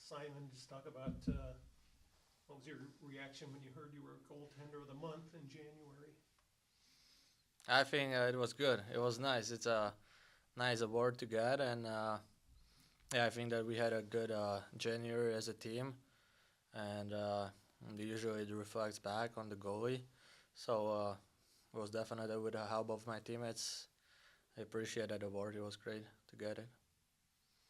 Simon, just talk about what was your reaction when you heard you were goaltender of the month in January? I think it was good. It was nice. It's a nice award to get, and yeah, I think that we had a good January as a team, and usually it reflects back on the goalie. So it was definitely with the help of my teammates. I appreciate that award. It was great to get it.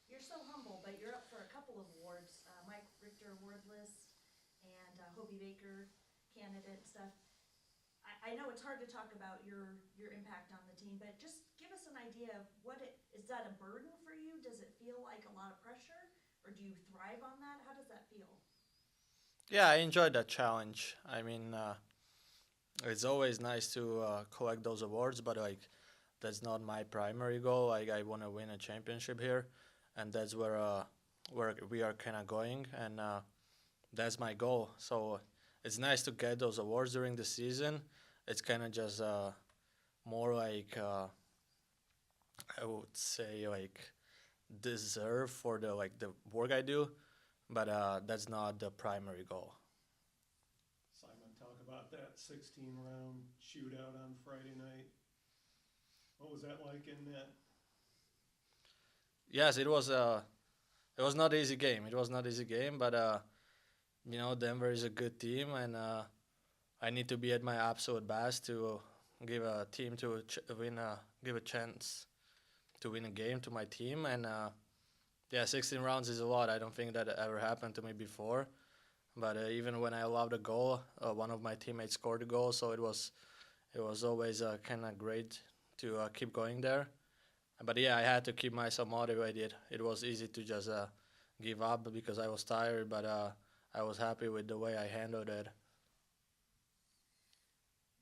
You're so humble, but you're up for a couple of awards, Mike Richter award list and Hobie Baker candidate stuff. I know it's hard to talk about your impact on the team, but just give us an idea of what it is. That a burden for you? Does it feel like a lot of pressure, or do you thrive on that? How does that feel? Yeah, I enjoyed that challenge. I mean, it's always nice to collect those awards, but like that's not my primary goal. Like I want to win a championship here, and that's where we are kind of going, and that's my goal. So it's nice to get those awards during the season. It's kind of just more like I would say like deserve for the work I do, but that's not the primary goal. Simon, talk about that 16 round shootout on Friday night. What was that like in net? Yes, it was. It was not easy game. It was not easy game, but Denver is a good team, and I need to be at my absolute best to give a team to win, give a chance to win a game to my team. And yeah, 16 rounds is a lot. I don't think that ever happened to me before. But even when I allowed a goal, one of my teammates scored a goal, so it was always kind of great to keep going there. But yeah, I had to keep myself motivated. It was easy to just give up because I was tired, but I was happy with the way I handled it.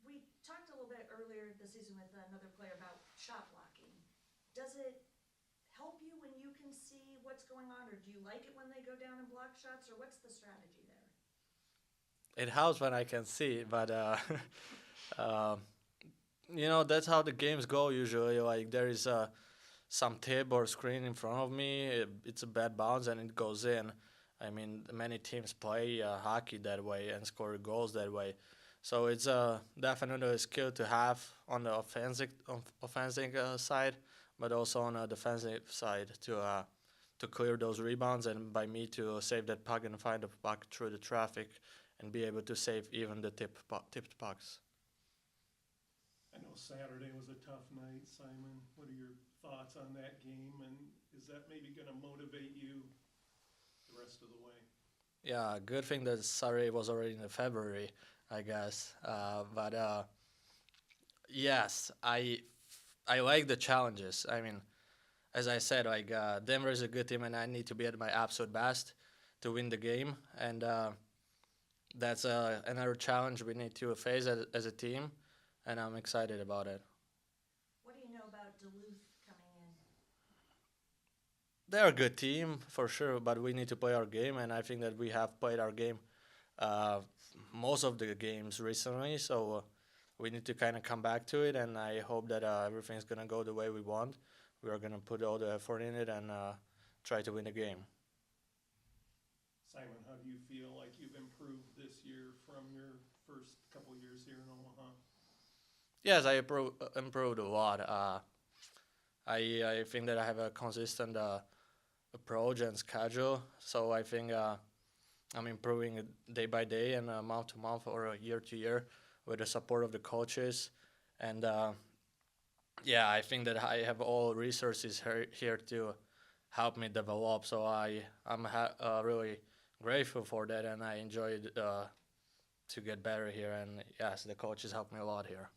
We talked a little bit earlier this season with another player about shot blocking. Does it help you when you can see what's going on, or do you like it when they go down and block shots, or what's the strategy there? It helps when I can see, but uh, that's how the games go usually. Like there is some tip or screen in front of me. It's a bad bounce and it goes in. I mean, many teams play hockey that way and score goals that way. So it's definitely a skill to have on the offensive side, but also on the defensive side to clear those rebounds and by me to save that puck and find the puck through the traffic and be able to save even the tipped pucks. I know Saturday was a tough night, Simon. What are your thoughts on that game, and is that maybe going to motivate you the rest of the way? Yeah, good thing that Saturday was already in February, I guess. But yes, I like the challenges. I mean, as I said, like Denver is a good team, and I need to be at my absolute best to win the game, and that's another challenge we need to face as a team, and I'm excited about it. What do you know about Duluth coming in? They're a good team for sure, but we need to play our game, and I think that we have played our game uh, most of the games recently. So we need to kind of come back to it, and I hope that everything's gonna go the way we want. We are gonna put all the effort in it and try to win the game. Simon, how do you feel like you've improved this year from your first couple years here in Omaha? Yes, I improved a lot. I think that I have a consistent approach and schedule, so I think I'm improving day by day and month to month or year to year with the support of the coaches. And yeah, I think that I have all resources here to help me develop. So I'm really grateful for that, and I enjoyed to get better here. And yes, the coaches helped me a lot here.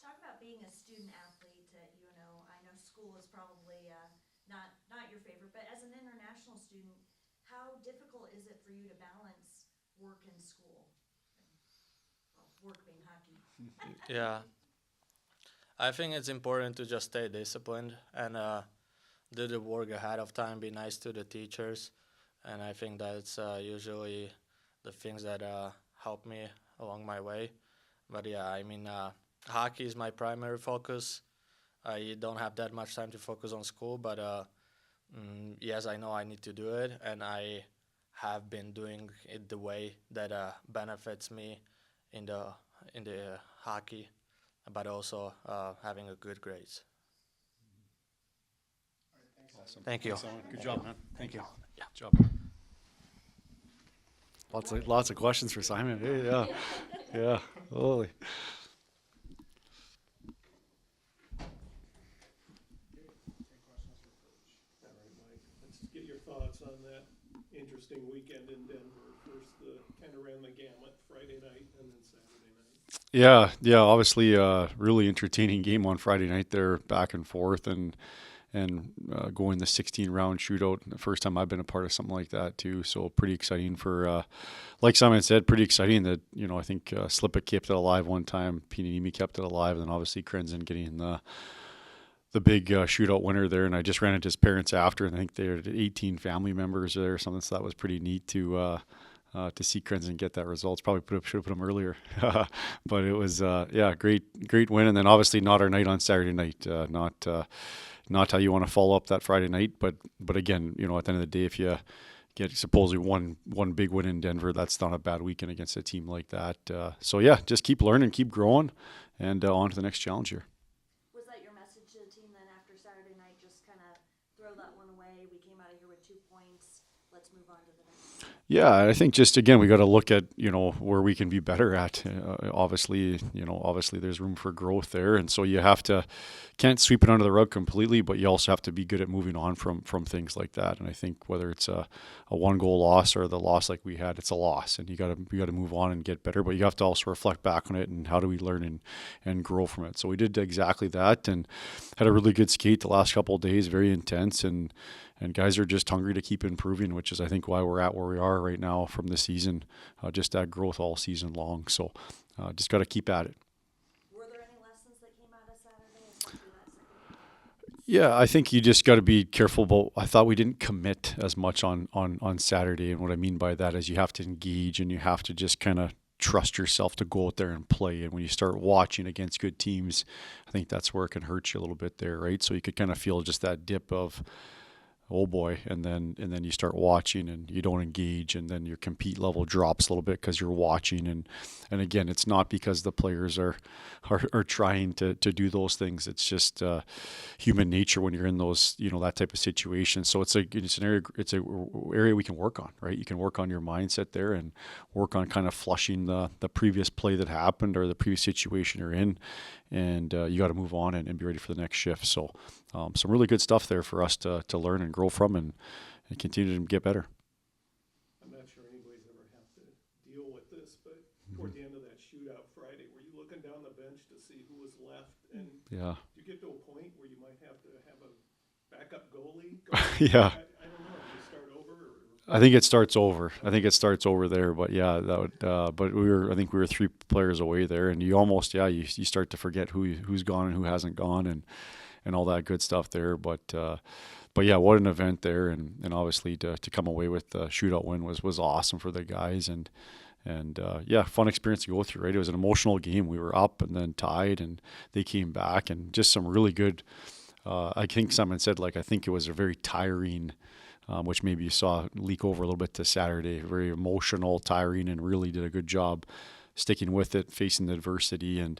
Talk about being a student athlete at UNO. I know school is probably not your favorite, but as an international student, how difficult is it for you to balance work and school? Well, work being hockey. Yeah, I think it's important to just stay disciplined and do the work ahead of time. Be nice to the teachers, and I think that's usually the things that help me along my way. But yeah, I mean, hockey is my primary focus. I don't have that much time to focus on school, but Yes, I know I need to do it, and I have been doing it the way that benefits me in the hockey, but also having a good grades. Awesome. Thank you. Thanks, Owen. Good job, man. Thank you. Yeah. Good job. Lots of questions for Simon. Hey, yeah. Yeah. Holy. All right, Mike, let's get your thoughts on that interesting weekend in Denver. First, kind of ran the gamut Friday night and then Saturday night. Yeah. Obviously, really entertaining game on Friday night there, back and forth, and going the 16-round shootout. The first time I've been a part of something like that too. So pretty exciting for, like Simon said, pretty exciting that I think Slippick kept it alive one time, Pinanimi kept it alive, and then obviously Crenson getting the big shootout winner there. And I just ran into his parents after, and I think they had 18 family members there or something. So that was pretty neat to see Crenson get that result. Probably should have put him earlier, but it was great win. And then obviously not our night on Saturday night, not how you want to follow up that Friday night. But again, at the end of the day, if you get supposedly one big win in Denver, that's not a bad weekend against a team like that. So yeah, just keep learning, keep growing, and on to the next challenge here. Was that your message to the team then after Saturday night? Just kind of throw that one away. We came out of here with 2 points. Let's move on to the next. Yeah, I think just again we got to look at where we can be better at. Obviously there's room for growth there, and so you can't sweep it under the rug completely, but you also have to be good at moving on from things like that. And I think whether it's a 1-goal loss or the loss like we had, it's a loss, and you got to move on and get better. But you have to also reflect back on it and how do we learn and grow from it. So we did exactly that and had a really good skate the last couple of days, very intense, and guys are just hungry to keep improving, which is, I think, why we're at where we are right now from the season, just that growth all season long. So just got to keep at it. Were there any lessons that came out of Saturday, especially that second? Yeah, I think you just got to be careful about, I thought we didn't commit as much on Saturday. And what I mean by that is you have to engage and you have to just kind of trust yourself to go out there and play. And when you start watching against good teams, I think that's where it can hurt you a little bit there, right? So you could kind of feel just that dip of, oh boy, and then you start watching and you don't engage, and then your compete level drops a little bit because you're watching, and again, it's not because the players are trying to do those things. It's just human nature when you're in those that type of situation. So it's an area we can work on, right? You can work on your mindset there and work on kind of flushing the previous play that happened or the previous situation you're in, and you got to move on and be ready for the next shift. So some really good stuff there for us to learn and grow from and continue to get better. I'm not sure anybody's ever have to deal with this, but toward the end of that shootout Friday, were you looking down the bench to see who was left? And Yeah. do you get to a point where you might have to have a backup goalie? Yeah. I don't know. Do you start over? I think it starts over there, but yeah, that would. But I think we were 3 players away there, and you almost, you start to forget who's gone and who hasn't gone, and all that good stuff there. But yeah, what an event there, and obviously to come away with the shootout win was awesome for the guys, and yeah, fun experience to go through. Right, it was an emotional game. We were up and then tied, and they came back, and just some really good. I think someone said I think it was a very tiring. Which maybe you saw leak over a little bit to Saturday. Very emotional, tiring, and really did a good job sticking with it, facing the adversity, and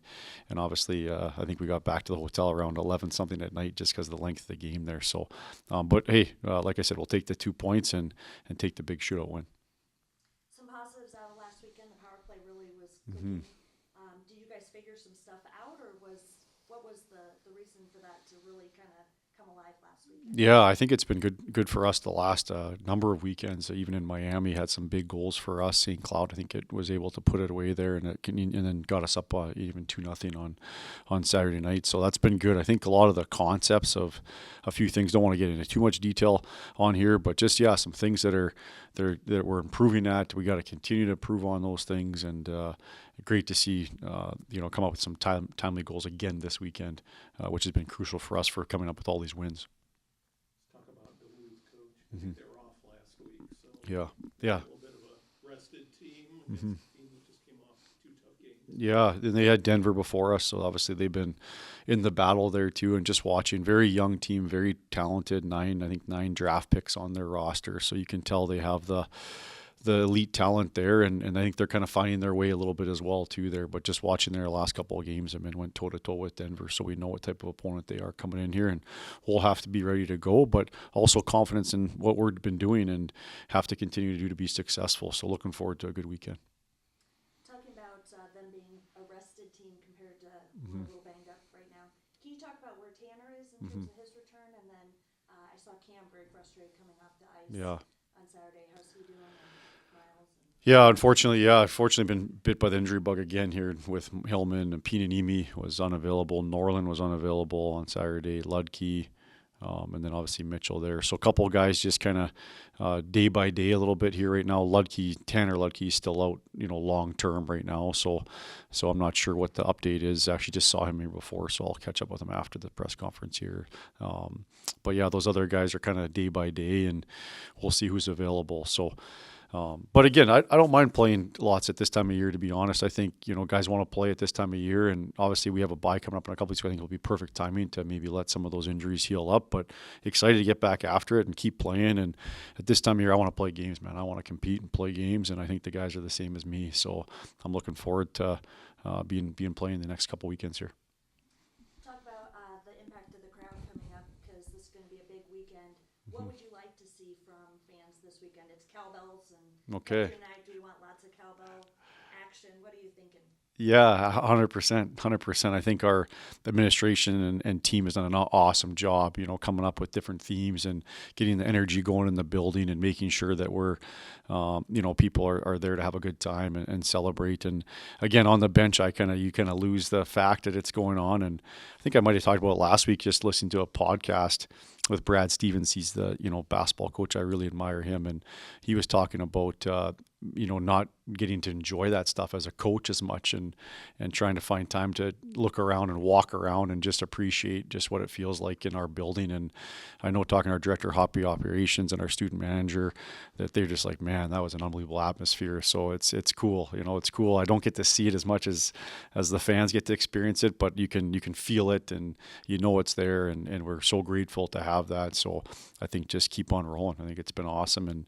obviously I think we got back to the hotel around 11 something at night just because of the length of the game there. So, but hey, like I said, we'll take the 2 points and take the big shootout win. Some positives out of last weekend. The power play really was Mm-hmm. clicking. Do you guys figure some stuff out, or what was the reason for that to really kind of come alive last weekend? Yeah, I think it's been good for us the last number of weekends. Even in Miami, had some big goals for us. St. Cloud, I think it was able to put it away there, and then got us up even 2-0 on Saturday night. So that's been good. I think a lot of the concepts of a few things, don't want to get into too much detail on here, but just some things that we're improving at. We got to continue to improve on those things, and great to see come up with some timely goals again this weekend, which has been crucial for us for coming up with all these wins. Let's talk about Duluth, Coach. I think they were off last week, so Yeah. a little bit of a rested team. Mm-hmm. Against a team that just came off 2 tough games. Yeah, and they had Denver before us, so obviously they've been in the battle there too, and just watching, very young team, very talented, nine draft picks on their roster. So you can tell they have the elite talent there, and I think they're kind of finding their way a little bit as well too there. But just watching their last couple of games, I mean, went toe to toe with Denver, so we know what type of opponent they are coming in here, and we'll have to be ready to go, but also confidence in what we've been doing and have to continue to do to be successful. So looking forward to a good weekend. Talking about them being a rested team compared to a little banged up right now, can you talk about where Tanner is in terms of his return? And then I saw Cam very frustrated coming off the ice on Saturday. How's he doing? Yeah, unfortunately been bit by the injury bug again here with Hillman, and Pinanimi was unavailable. Norland was unavailable on Saturday, Latkoczy, and then obviously Mitchell there. So a couple of guys just kind of day by day a little bit here right now. Tanner Latkoczy is still out, long term right now. So I'm not sure what the update is. Actually just saw him here before, so I'll catch up with him after the press conference here. But yeah, those other guys are kind of day by day, and we'll see who's available. So. But again, I don't mind playing lots at this time of year, to be honest. I think, guys want to play at this time of year, and obviously we have a bye coming up in a couple weeks, so I think it'll be perfect timing to maybe let some of those injuries heal up, but excited to get back after it and keep playing. And at this time of year, I want to play games, man. I want to compete and play games, and I think the guys are the same as me. So I'm looking forward to being playing the next couple weekends here. Talk about the impact of the crowd coming up, because this is going to be a big weekend. What would you like to see from fans this weekend? It's cowbells and okay. Night. Do you want lots of cowbell action? What are you thinking? Yeah, 100%. I think our administration and team has done an awesome job, coming up with different themes and getting the energy going in the building and making sure that we're, people are there to have a good time and celebrate. And again, on the bench, you kind of lose the fact that it's going on. And I think I might have talked about it last week, just listening to a podcast with Brad Stevens. He's the, basketball coach. I really admire him. And he was talking about, not getting to enjoy that stuff as a coach as much, and trying to find time to look around and walk around and just appreciate just what it feels like in our building. And I know, talking to our director of hockey operations and our student manager, that they're just like, man, that was an unbelievable atmosphere. So it's cool. It's cool. I don't get to see it as much as the fans get to experience it, but you can feel it, and it's there, and we're so grateful to have that. So I think just keep on rolling. I think it's been awesome,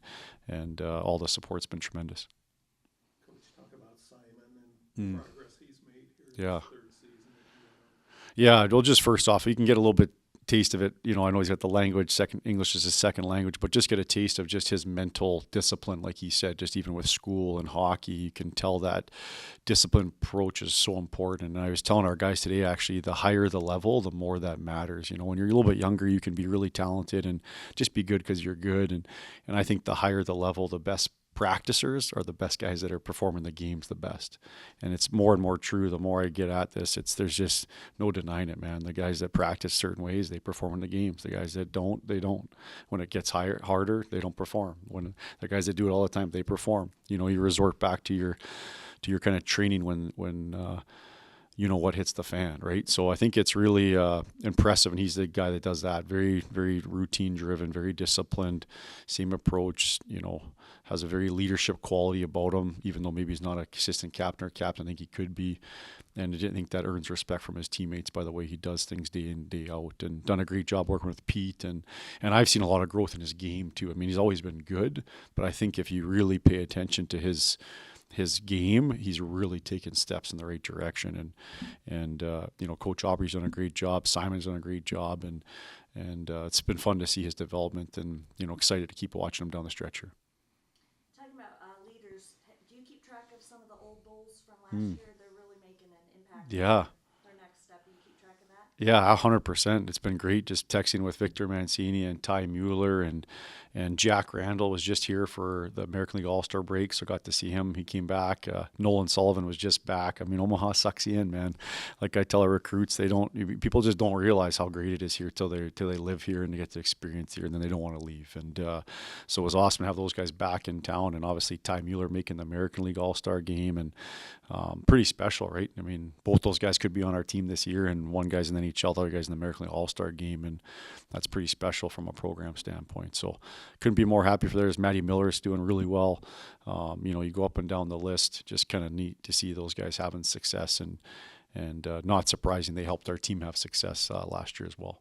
and all the support's been tremendous. Coach, talk about Simon and progress he's made here Yeah. in his third season. Yeah, well, just first off, you can get a little bit taste of it. I know he's got the language, English is his second language, but just get a taste of just his mental discipline, like he said, just even with school and hockey, you can tell that discipline approach is so important. And I was telling our guys today, actually, the higher the level, the more that matters. When you're a little bit younger, you can be really talented and just be good because you're good. And I think the higher the level, the best practicers are the best guys that are performing the games the best. And it's more and more true the more I get at this. There's just no denying it, man. The guys that practice certain ways, they perform in the games. The guys that don't, they don't. When it gets harder, they don't perform. When the guys that do it all the time, they perform. You resort back to your kind of training when what hits the fan, right? So I think it's really impressive, and he's the guy that does that. Very, very routine driven, very disciplined, same approach, has a very leadership quality about him, even though maybe he's not a assistant captain or captain. I think he could be. And I think that earns respect from his teammates by the way he does things day in, day out, and done a great job working with Pete. And I've seen a lot of growth in his game too. I mean, he's always been good, but I think if you really pay attention to his game, he's really taken steps in the right direction. And Coach Aubrey's done a great job. Simon's done a great job, and it's been fun to see his development, and excited to keep watching him down the stretch here. Talking about leaders, do you keep track of some of the old Bulls from last year? They're really making an impact. Yeah. Their next step. Do you keep track of that? Yeah, 100%. It's been great just texting with Victor Mancini and Ty Mueller, and Jack Randall was just here for the American League All-Star break, so got to see him. He came back. Nolan Sullivan was just back. I mean, Omaha sucks you in, man. Like I tell our recruits, people just don't realize how great it is here till they live here and they get to experience here, and then they don't want to leave. And so it was awesome to have those guys back in town, and obviously Ty Mueller making the American League All-Star game, and pretty special, right? I mean, both those guys could be on our team this year, and one guy's in the NHL, the other guy's in the American League All-Star game, and that's pretty special from a program standpoint. So couldn't be more happy for theirs. Matty Miller is doing really well. You go up and down the list, just kind of neat to see those guys having success, and and not surprising, they helped our team have success last year as well.